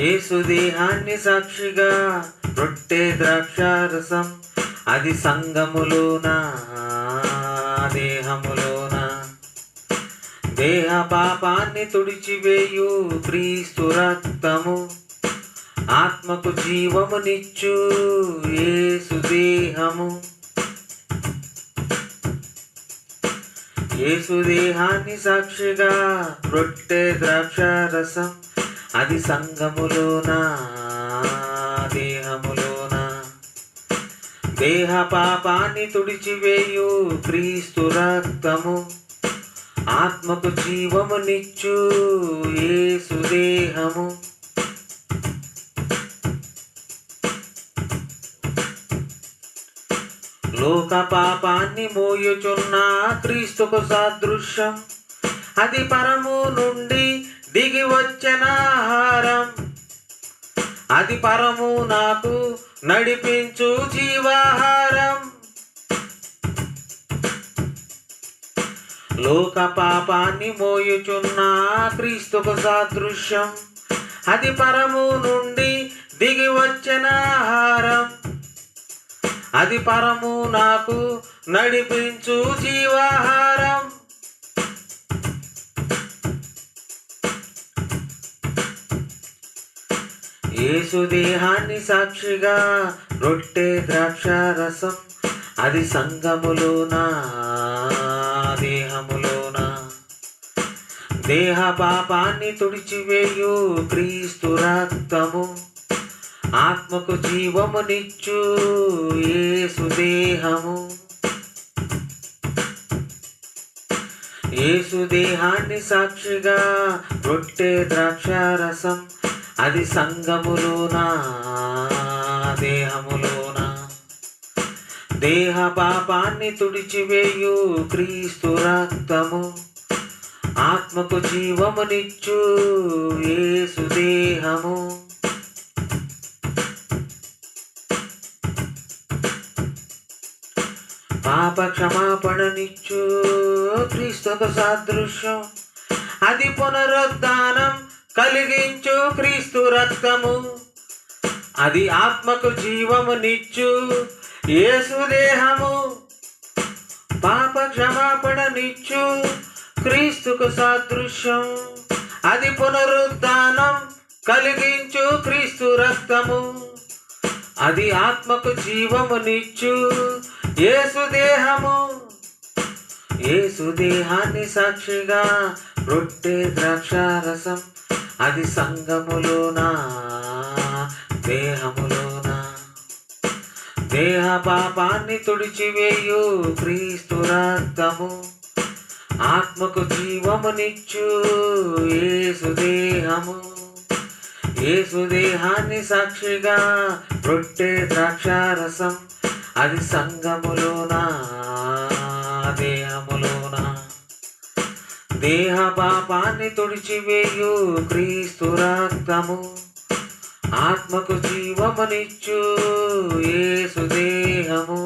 యేసు దేహాన్ని సాక్షిగా రొట్టె ద్రాక్షారసం అది సంగములోన దేహములోన దేహ పాపాన్ని తుడిచివేయు క్రీస్తు రక్తము ఆత్మకు జీవమునిచ్చు యేసు దేహము. యేసు దేహాన్ని సాక్షిగా రొట్టె ద్రాక్షారసం అది సంగములోన దేహములోన దేహ పాపాన్ని తుడిచివేయు క్రీస్తు రక్తము ఆత్మకు జీవమునిచ్చు యేసు దేహము. లోక పాపాన్ని మోయుచున్న క్రీస్తుకు సాదృశ్యం అది పరము నుండి దిగి వచ్చిన ఆహారం అది పరము నాకు నడిపించు జీవాహారం. లోక పాపాన్ని మోయుచున్న క్రీస్తుకు సాదృశ్యం అది పరము నుండి దిగి వచ్చిన ఆహారం అది పరము నాకు నడిపించు జీవాహారం. యేసు దేహాన్ని సాక్షిగా రొట్టె ద్రాక్షారసం అది సంగములోన దేహములోన దేహ పాపాన్ని తుడిచివేయు క్రీస్తు రక్తము ఆత్మకు జీవమునిచ్చు యేసు దేహము. యేసు దేహాన్ని సాక్షిగా రొట్టె ద్రాక్షారసం అది సంగములోన దేహములోన దేహ పాపాన్ని తుడిచివేయు క్రీస్తు రక్తము ఆత్మకు జీవమునిచ్చు యేసు దేహము. పాప క్షమాపణనిచ్చు క్రీస్తుకు సాదృశ్యం అది పునరుద్ధానం కలిగించు క్రీస్తు రక్తము అది ఆత్మకు జీవమునిచ్చు యేసు దేహము. పాప క్షమాపణనిచ్చు క్రీస్తుకు సాదృశ్యం అది పునరుద్ధానం కలిగించు క్రీస్తు రక్తము అది ఆత్మకు జీవమునిచ్చు యేసు దేహము. యేసు దేహాన్ని సాక్షిగా రొట్టె ద్రాక్షారసం అది సంగములోన దేహములోన దేహ పాపాన్ని తుడిచివేయు క్రీస్తు రక్తము ఆత్మకు జీవమునిచ్చు యేసు దేహము. యేసు దేహాన్ని సాక్షిగా రొట్టె ద్రాక్షారసం అది సంగములోన దేహములోన దేహ పాపాన్ని తుడిచివేయు క్రీస్తు రక్తము ఆత్మకు జీవమునిచ్చు యేసు దేహము.